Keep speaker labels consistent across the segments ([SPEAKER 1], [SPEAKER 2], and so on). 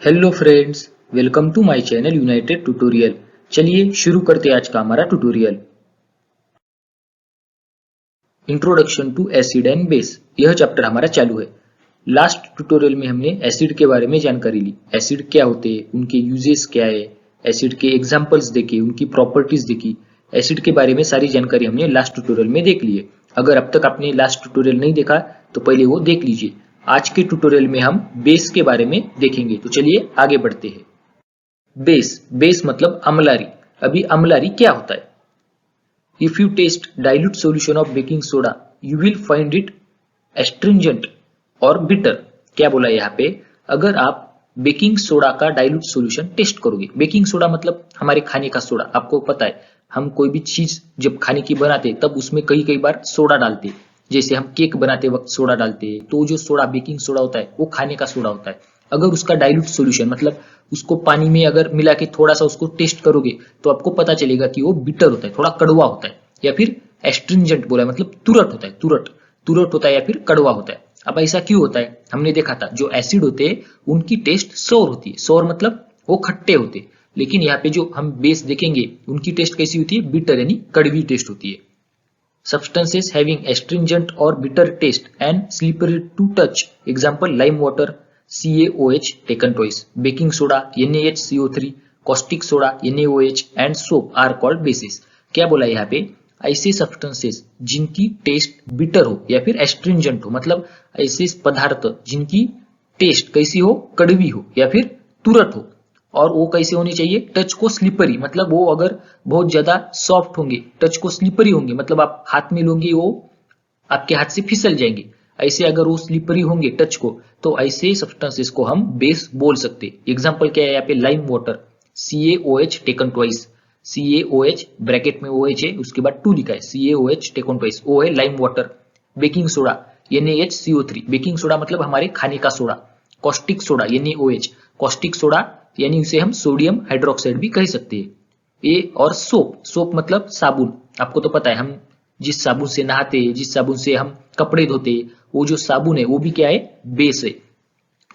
[SPEAKER 1] Hello friends, welcome to my channel united tutorial. चलिए शुरू करते हैं आज का हमारा tutorial. Introduction to acid and base, यह चैप्टर हमारा चालू है। लास्ट ट्यूटोरियल में हमने एसिड के बारे में जानकारी ली। एसिड क्या होते हैं, उनके यूजेस क्या है, एसिड के एग्जांपल्स देखे, उनकी प्रॉपर्टीज देखी। एसिड के बारे में सारी जानकारी हमने लास्ट ट्यूटोरियल में देख ली है। अगर अब तक आपने लास्ट ट्यूटोरियल नहीं देखा तो पहले वो देख लीजिए। आज के ट्यूटोरियल में हम बेस के बारे में देखेंगे, तो चलिए आगे बढ़ते हैं। बेस मतलब अम्लारी। अभी अम्लारी क्या होता है? If you test dilute solution of baking soda you will find it astringent और बिटर। क्या बोला है यहाँ पे? अगर आप बेकिंग सोडा का डाइल्यूट सॉल्यूशन टेस्ट करोगे, बेकिंग सोडा मतलब हमारे खाने का सोडा। आपको पता है हम कोई भी चीज जब खाने की बनाते हैं तब उसमें कई बार सोडा डालते हैं। जैसे हम केक बनाते वक्त सोडा डालते हैं, तो जो सोडा बेकिंग सोडा होता है वो खाने का सोडा होता है। अगर उसका डाइल्यूट सॉल्यूशन मतलब उसको पानी में अगर मिला के थोड़ा सा उसको टेस्ट करोगे तो आपको पता चलेगा कि वो बिटर होता है, थोड़ा कड़वा होता है। या फिर एस्ट्रिंजेंट बोला मतलब तुरट होता है, तुरट होता है या फिर कड़वा होता है। अब ऐसा क्यों होता है? हमने देखा था जो एसिड होते हैं उनकी टेस्ट सोर होती है। सोर मतलब वो खट्टे होते हैं। लेकिन यहाँ पे जो हम बेस देखेंगे उनकी टेस्ट कैसी होती है? बिटर यानी कड़वी टेस्ट होती है। Substances having astringent or bitter taste and slippery to touch. Example: lime water, CaOH taken twice. Baking soda, NaHCO3, caustic soda, NaOH and soap are called bases. क्या बोला यहाँ पे? ऐसे सब्सटेंसेस जिनकी टेस्ट बिटर हो या फिर एस्ट्रिंजेंट हो, मतलब ऐसे पदार्थ जिनकी टेस्ट कैसी हो? कड़वी हो या फिर तुरट हो। और वो कैसे होनी चाहिए? टच को स्लिपरी, मतलब वो अगर बहुत ज्यादा सॉफ्ट होंगे, टच को स्लिपरी होंगे, मतलब आप हाथ में लोगे वो आपके हाथ से फिसल जाएंगे। ऐसे अगर वो स्लिपरी होंगे टच को, तो ऐसे सब्सटेंसेस को हम बेस बोल सकते हैं। एग्जांपल क्या है यहाँ पे? Lime water, CaOH taken twice. CaOH bracket में OH है, उसके बाद 2 लिखा है। CaOH टेकन ट्वाइस, ओ है lime water. Baking soda, NaHCO3, baking soda मतलब हमारे खाने का soda. Caustic soda, NaOH, caustic soda यानी उसे हम सोडियम हाइड्रोक्साइड भी कह सकते हैं। ये और सोप मतलब साबुन। आपको तो पता है हम जिस साबुन से नहाते हैं, जिस साबुन से हम कपड़े धोते हैं, वो जो साबुन है वो भी क्या है? बेस है।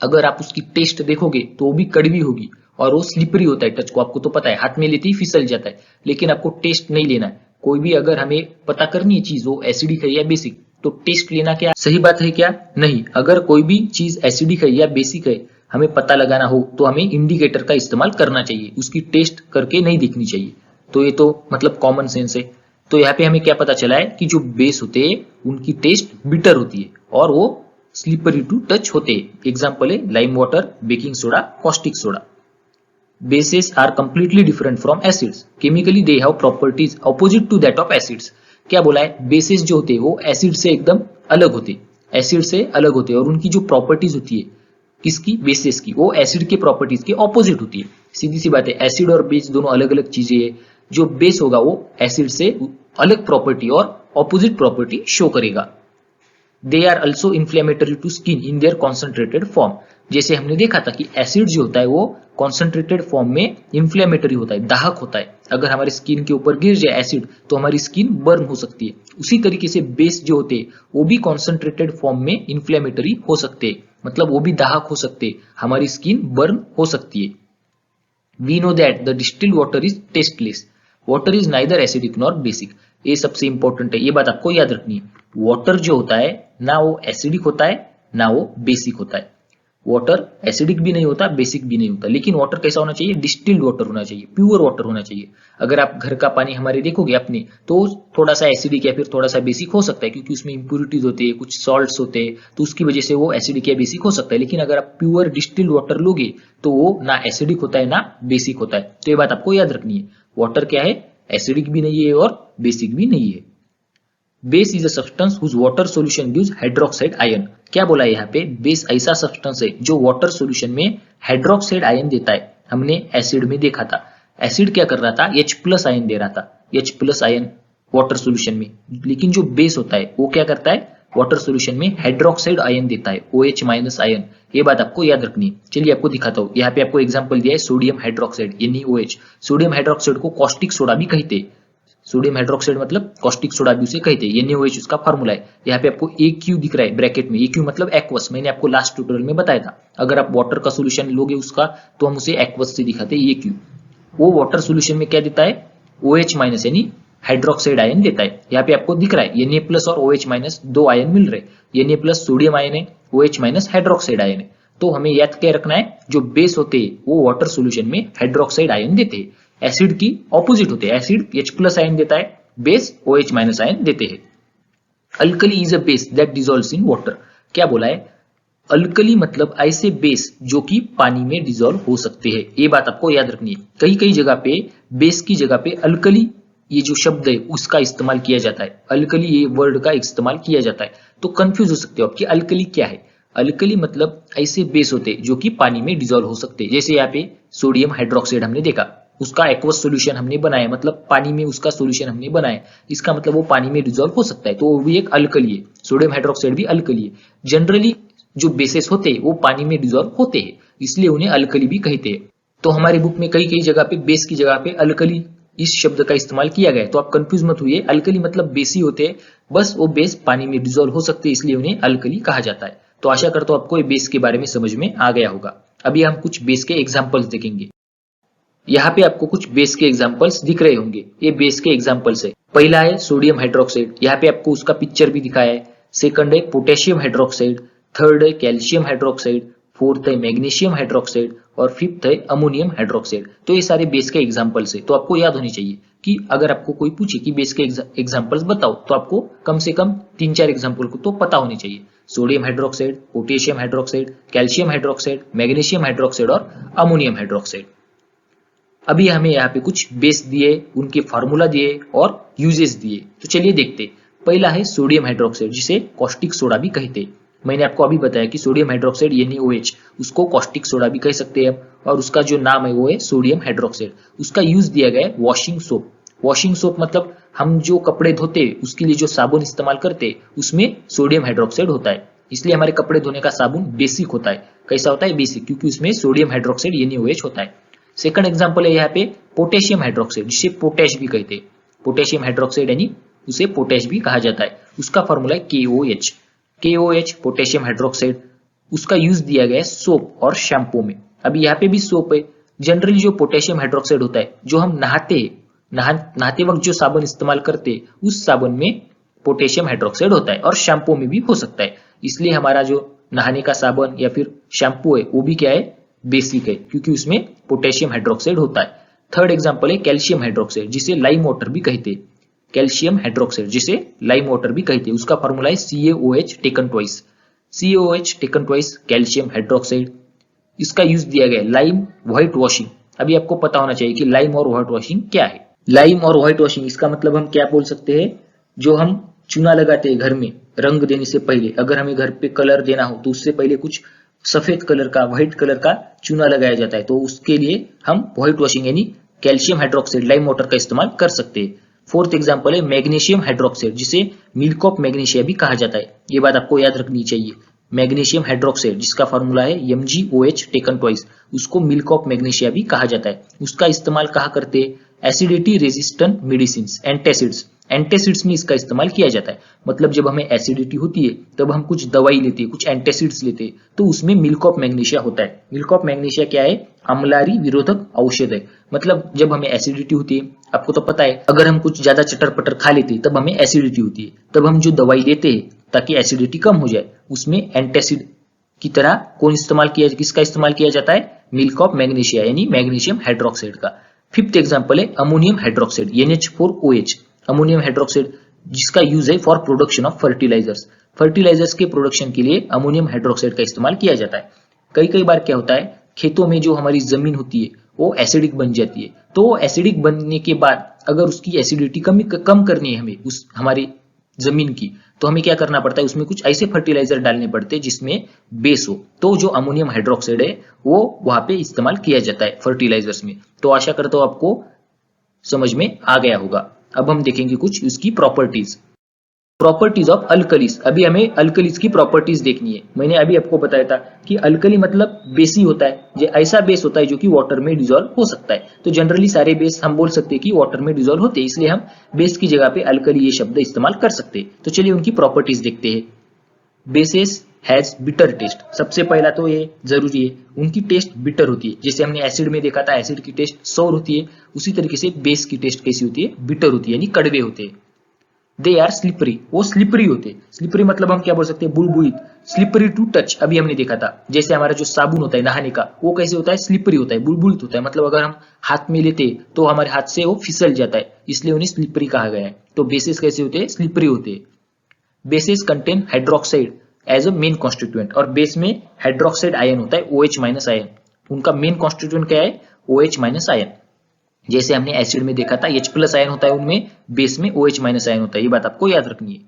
[SPEAKER 1] अगर आप उसकी टेस्ट देखोगे तो वो भी कड़वी होगी और वो स्लिपरी होता है टच को। आपको तो पता है हाथ में लेते ही फिसल जाता है। लेकिन आपको टेस्ट नहीं लेना है। कोई भी अगर हमें पता करनी है चीज वो एसिडिक है या बेसिक, तो टेस्ट लेना क्या सही बात है क्या? नहीं। अगर कोई भी चीज एसिडिक है या बेसिक है हमें पता लगाना हो तो हमें इंडिकेटर का इस्तेमाल करना चाहिए, उसकी टेस्ट करके नहीं देखनी चाहिए। तो ये तो मतलब कॉमन सेंस है। तो यहाँ पे हमें क्या पता चला है कि जो बेस होते हैं उनकी टेस्ट बिटर होती है और वो स्लिपरी टू टच होते हैं। एग्जाम्पल है lime water, baking soda, caustic soda. Bases are completely different from acids. Chemically they have properties opposite to that of acids. क्या बोला है? बेसेस जो होते हैं वो एसिड से एकदम अलग होते, एसिड से अलग होते और उनकी जो प्रॉपर्टीज होती है किसकी? बेसिस की, वो एसिड के प्रॉपर्टीज के ऑपोजिट होती है। सीधी सी बात है, एसिड और बेस दोनों अलग अलग चीजें है। जो बेस होगा वो एसिड से अलग प्रॉपर्टी और ऑपोजिट प्रॉपर्टी शो करेगा। They are also inflammatory to skin in their concentrated form. जैसे हमने देखा था कि एसिड जो होता है वो कॉन्सेंट्रेटेड फॉर्म में इन्फ्लेमेटरी होता है, दाहक होता है। अगर हमारी स्किन के ऊपर गिर जाए एसिड तो हमारी स्किन बर्न हो सकती है। उसी तरीके से बेस जो होते हैं वो भी कॉन्सेंट्रेटेड फॉर्म में इन्फ्लेमेटरी हो सकते हैं, मतलब वो भी दाहक हो सकते हैं, हमारी स्किन बर्न हो सकती है। We know that the distilled water is tasteless. Water is neither acidic nor basic. ये सबसे इंपॉर्टेंट है, ये बात आपको याद रखनी है। वाटर जो होता है ना वो एसिडिक होता है ना वो बेसिक होता है। वाटर एसिडिक भी नहीं होता, बेसिक भी नहीं होता। लेकिन वाटर कैसा होना चाहिए? डिस्टिल्ड वाटर होना चाहिए, प्योर वाटर होना चाहिए। अगर आप घर का पानी हमारे देखोगे अपने, तो थोड़ा सा एसिडिक या फिर थोड़ा सा बेसिक हो सकता है, क्योंकि उसमें इंप्यूरिटीज होते हैं, कुछ सॉल्ट्स होते हैं, तो उसकी वजह से वो एसिडिक या बेसिक हो सकता है। लेकिन अगर आप प्योर डिस्टिल्ड वाटर लोगे तो वो ना एसिडिक होता है ना बेसिक होता है। तो ये बात आपको याद रखनी है। वाटर क्या है? एसिडिक भी नहीं है और बेसिक भी नहीं है। Base is a substance whose water solution gives hydroxide ion. क्या बोला है यहाँ पे? बेस ऐसा सब्सटेंस है जो वाटर सॉल्यूशन में हाइड्रोक्साइड आयन देता है। हमने एसिड में देखा था, एसिड क्या कर रहा था? H+ आयन दे रहा था, H+ आयन वाटर सॉल्यूशन में। लेकिन जो बेस होता है वो क्या करता है? वाटर सॉल्यूशन में हाइड्रोक्साइड आयन देता है, OH- आयन। ये बात आपको याद रखनी है। चलिए आपको दिखाता हूँ। यहाँ पे आपको एग्जांपल दिया है sodium hydroxide, NaOH। Sodium hydroxide को कॉस्टिक सोडा भी कहते हैं। सोडियम हाइड्रोक्साइड मतलब कॉस्टिक सोडा भी उसे कहते हैं। NaOH उसका फॉर्मूला है। यहाँ पे आपको AQ दिख रहा है ब्रैकेट में। AQ मतलब एक्वस, मैंने आपको लास्ट ट्यूटोरियल में बताया था। अगर आप वाटर का सोल्यूशन लोगे उसका तो हम उसे एक्वस से दिखाते हैं AQ। वो वाटर सोल्यूशन में क्या देता है, OH माइनस यानी हाइड्रोक्साइड आयन देता है। यहाँ पे आपको दिख रहा है Na प्लस और OH माइनस दो आयन मिल रहे। Na प्लस सोडियम आयन है, OH माइनस हाइड्रोक्साइड आयन है। तो हमें याद क्या रखना है, जो बेस होते हैं वो वाटर सोल्यूशन में हाइड्रोक्साइड आयन देते हैं। एसिड की ऑपोजिट होते हैं, एसिड H प्लस आयन देता है, बेस OH माइनस आयन देते हैं। Alkali is a base that dissolves in water. क्या बोला है, अल्कली मतलब ऐसे बेस जो कि पानी में डिसॉल्व हो सकते हैं। ये बात आपको याद रखनी है। कई कई जगह पे बेस की जगह पे अल्कली ये जो शब्द है उसका इस्तेमाल किया जाता है, अल्कली ये वर्ड का इस्तेमाल किया जाता है। तो कंफ्यूज हो सकते हो आप कि अल्कली क्या है। अल्कली मतलब ऐसे बेस होते हैं जो कि पानी में डिसॉल्व हो सकते हैं। जैसे यहाँ पे सोडियम हाइड्रोक्साइड हमने देखा, उसका एक्वस सोल्यूशन हमने बनाया, मतलब पानी में उसका सोल्यूशन हमने बनाया, इसका मतलब वो पानी में डिसॉल्व हो सकता है, तो वो भी एक अल्कली है। सोडियम हाइड्रोक्साइड भी अल्कली है। जनरली जो बेसेस होते हैं वो पानी में डिसॉल्व होते हैं, इसलिए उन्हें अल्कली भी कहते हैं। तो हमारे बुक में कई कई जगह पे बेस की जगह पे अल्कली इस शब्द का इस्तेमाल किया गया है। तो आप कंफ्यूज मत हुइए, अल्कली मतलब बेस ही होते हैं, बस वो बेस पानी में डिसॉल्व हो सकते हैं, इसलिए उन्हें अल्कली कहा जाता है। तो आशा करता हूं आपको ये बेस के बारे में समझ में आ गया होगा। अभी हम कुछ बेस के एग्जांपल्स देखेंगे। यहाँ पे आपको कुछ बेस के एग्जांपल्स दिख रहे होंगे, ये बेस के एग्जांपल्स है। पहला है सोडियम हाइड्रोक्साइड, यहाँ पे आपको उसका पिक्चर भी दिखाया है। सेकंड है पोटेशियम हाइड्रोक्साइड, थर्ड है कैल्शियम हाइड्रोक्साइड, फोर्थ है मैग्नीशियम हाइड्रोक्साइड और फिफ्थ है अमोनियम हाइड्रोक्साइड। तो ये सारे बेस के एग्जांपल्स है। तो आपको याद होनी चाहिए कि अगर आपको कोई पूछे कि बेस के एग्जांपल्स बताओ, तो आपको कम से कम 3-4 एग्जांपल को तो पता होने चाहिए। Sodium hydroxide, potassium hydroxide, calcium hydroxide, magnesium hydroxide और अमोनियम हाइड्रोक्साइड। अभी हमें यहाँ पे कुछ बेस दिए, उनके फार्मूला दिए और यूजेस दिए, तो चलिए देखते। पहला है सोडियम हाइड्रोक्साइड, जिसे कॉस्टिक सोडा भी कहते हैं। मैंने आपको अभी बताया कि सोडियम हाइड्रोक्साइड NaOH, उसको कॉस्टिक सोडा भी कह सकते हैं, और उसका जो नाम है वो है सोडियम हाइड्रोक्साइड। उसका यूज दिया गया है वॉशिंग सोप। वॉशिंग सोप मतलब हम जो कपड़े धोते हैं उसके लिए जो साबुन इस्तेमाल करते हैं उसमें सोडियम हाइड्रोक्साइड होता है, इसलिए हमारे कपड़े धोने का साबुन बेसिक होता है। कैसा होता है, बेसिक, क्योंकि उसमें सोडियम हाइड्रोक्साइड NaOH होता है। सेकंड एग्जांपल है यहाँ पे पोटेशियम हाइड्रोक्साइड, जिसे पोटैश भी कहते हैं। पोटेशियम हाइड्रोक्साइड यानी उसे पोटैश भी कहा जाता है। उसका फॉर्मूला है KOH। KOH पोटेशियम हाइड्रोक्साइड, उसका यूज दिया गया है सोप और शैम्पू में। अभी यहाँ पे भी सोप है। जनरली जो पोटेशियम हाइड्रोक्साइड होता है, जो हम नहाते वक्त जो साबुन इस्तेमाल करते हैं उस साबुन में पोटेशियम हाइड्रोक्साइड होता है, और शैम्पू में भी हो सकता है। इसलिए हमारा जो नहाने का साबुन या फिर शैम्पू है वो भी क्या है, बेसिक है, क्योंकि उसमें पोटेशियम हाइड्रोक्साइड होता है। थर्ड एग्जांपल है कैल्शियम हाइड्रोक्साइड, जिसे लाइम वाटर भी कहते हैं। कैल्शियम हाइड्रोक्साइड जिसे लाइम वाटर भी कहते हैं, उसका फॉर्मूला है CaOH taken twice. CaOH taken twice calcium hydroxide. इसका यूज दिया गया है लाइम व्हाइट वॉशिंग। अभी आपको पता होना चाहिए कि लाइम और व्हाइट वॉशिंग क्या है। लाइम और व्हाइट वॉशिंग, इसका मतलब हम क्या बोल सकते हैं, जो हम चूना लगाते हैं घर में रंग देने से पहले, अगर हमें घर पे कलर देना हो तो उससे पहले कुछ सफेद कलर का, व्हाइट कलर का चूना लगाया जाता है, तो उसके लिए हम व्हाइट वॉशिंग यानी कैल्शियम हाइड्रोक्साइड लाइम वाटर का इस्तेमाल कर सकते हैं। फोर्थ एग्जांपल है मैग्नीशियम हाइड्रोक्साइड, जिसे मिल्क ऑफ मैग्नीशिया भी कहा जाता है। ये बात आपको याद रखनी चाहिए। मैग्नीशियम हाइड्रोक्साइड जिसका फॉर्मूला है MgOH टेकन ट्वाइस, उसको मिल्क ऑफ मैग्नीशिया भी कहा जाता है। उसका इस्तेमाल कहाँ करते हैं, acidity resistant medicine, antacids, antacids में इसका इस्तेमाल किया जाता है। मतलब जब हमें एसिडिटी होती है तब हम कुछ दवाई लेते हैं, कुछ एंटासिड्स लेते हैं, तो उसमें मिल्क ऑफ मैग्नीशिया होता है। मिल्क ऑफ मैग्नीशिया क्या है, अम्लारी विरोधक औषध है। मतलब जब हमें एसिडिटी होती है, आपको तो पता है अगर हम कुछ ज्यादा चटर पटर खा लेते हैं तब हमें एसिडिटी होती है, तब हम जो दवाई लेते हैं ताकि एसिडिटी कम हो जाए, उसमें एंटासिड की तरह किसका इस्तेमाल किया जाता है, मिल्क ऑफ मैग्नीशिया यानी मैग्नीशियम हाइड्रोक्साइड का। फिफ्थ एग्जांपल है ammonium hydroxide NH4OH। Ammonium hydroxide जिसका यूज है for production of fertilisers. Fertilisers के प्रोडक्शन के लिए अमोनियम हाइड्रोक्साइड का इस्तेमाल किया जाता है। कई बार क्या होता है, खेतों में जो हमारी जमीन होती है वो एसिडिक बन जाती है, तो एसिडिक बनने के बाद अगर उसकी एसिडिटी कम करनी है हमें उस हमारी जमीन की, तो हमें क्या करना पड़ता है, उसमें कुछ ऐसे फर्टिलाइजर डालने पड़ते हैं जिसमें बेस हो। तो जो अमोनियम हाइड्रोक्साइड है वो वहां पे इस्तेमाल किया जाता है फर्टिलाइजर्स में। तो आशा करता हूं आपको समझ में आ गया होगा। अब हम देखेंगे कुछ उसकी प्रॉपर्टीज। Properties of alkalis. अभी हमें अल्कलीज की प्रॉपर्टीज देखनी है। मैंने अभी आपको बताया था कि अल्कली मतलब बेसी होता है, जो ऐसा बेस होता है जो कि वाटर में डिजोल्व हो सकता है। तो जनरली सारे बेस हम बोल सकते हैं कि वाटर में डिजोल्व होते हैं, इसलिए हम बेस की जगह पे अल्कली ये शब्द इस्तेमाल कर सकते हैं। तो चलिए उनकी प्रॉपर्टीज देखते हैं। Bases has bitter taste. सबसे पहला तो ये जरूरी है, उनकी टेस्ट बिटर होती है। जैसे हमने एसिड में देखा था, एसिड की टेस्ट सौर होती है, उसी तरीके से बेस की टेस्ट कैसी होती है, बिटर होती है, यानी कड़वे होते हैं। दे आर स्लिपरी, वो स्लिपरी होते हैं। स्लिपरी मतलब हम क्या बोल सकते हैं, बुलबुलित, स्लिपरी टू टच। अभी हमने देखा था जैसे हमारा जो साबुन होता है नहाने का, वो कैसे होता है, स्लिपरी होता है, बुलबुलित होता है। मतलब अगर हम हाथ में लेते तो हमारे हाथ से वो फिसल जाता है, इसलिए उन्हें स्लिपरी कहा गया है। तो बेसिस कैसे होते हैं, स्लिपरी होते हैं। Bases contain hydroxide as a main constituent, और बेस में हाइड्रोक्साइड आयन होता है, OH माइनस आयन। उनका मेन कॉन्स्टिट्यूएंट क्या है, OH माइनस आयन। जैसे हमने एसिड में देखा था H प्लस आयन होता है उनमें, बेस में OH माइनस आयन होता है, ये बात आपको याद रखनी है।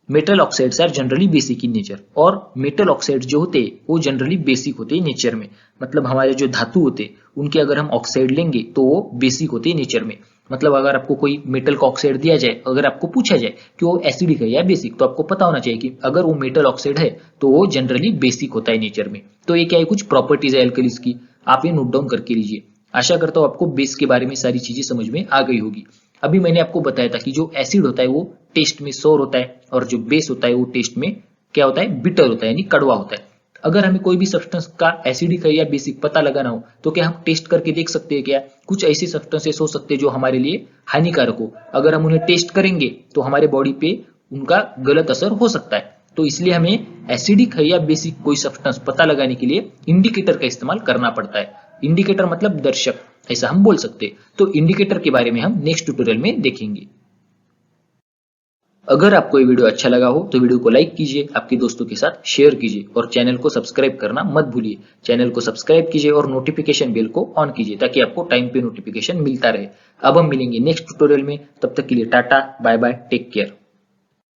[SPEAKER 1] Metal oxides are generally basic in nature, और मेटल ऑक्साइड जो होते हैं वो जनरली बेसिक होते हैं नेचर में। मतलब हमारे जो धातु होते हैं उनके अगर हम ऑक्साइड लेंगे तो वो बेसिक होते हैं नेचर में। मतलब अगर आपको कोई मेटल का ऑक्साइड दिया जाए, अगर आपको पूछा जाए कि वो एसिडिक है या बेसिक, तो आपको पता होना चाहिए कि अगर वो मेटल ऑक्साइड है तो वो जनरली बेसिक होता है नेचर में। तो ये क्या है, कुछ प्रॉपर्टीज है एल्कलीज की, आप ये नोट डाउन करके लीजिए। आशा करता हूँ आपको बेस के बारे में सारी चीजें समझ में आ गई होगी। अभी मैंने आपको बताया था कि जो एसिड होता है वो टेस्ट में सोर होता है, और जो बेस होता है वो टेस्ट में क्या होता है, बिटर होता है, यानी कड़वा होता है। अगर हमें कोई भी सब्सटेंस का एसिडिक है या बेसिक पता लगाना हो तो क्या हम टेस्ट करके देख सकते हैं क्या? कुछ ऐसे सब्सटेंसेस हो सकते हैं जो हमारे लिए हानिकारक हो, अगर हम उन्हें टेस्ट करेंगे तो हमारे बॉडी पे उनका गलत असर हो सकता है। तो इसलिए हमें एसिडिक है या बेसिक कोई सब्सटेंस पता लगाने के लिए इंडिकेटर का इस्तेमाल करना पड़ता है। इंडिकेटर मतलब दर्शक, ऐसा हम बोल सकते हैं। तो इंडिकेटर के बारे में हम नेक्स्ट ट्यूटोरियल में देखेंगे। अगर आपको ये वीडियो अच्छा लगा हो तो वीडियो को लाइक कीजिए, आपके दोस्तों के साथ शेयर कीजिए, और चैनल को सब्सक्राइब करना मत भूलिए। चैनल को सब्सक्राइब कीजिए और नोटिफिकेशन बेल को ऑन कीजिए ताकि आपको टाइम पे नोटिफिकेशन मिलता रहे। अब हम मिलेंगे नेक्स्ट ट्यूटोरियल में, तब तक के लिए tata bye bye, take care.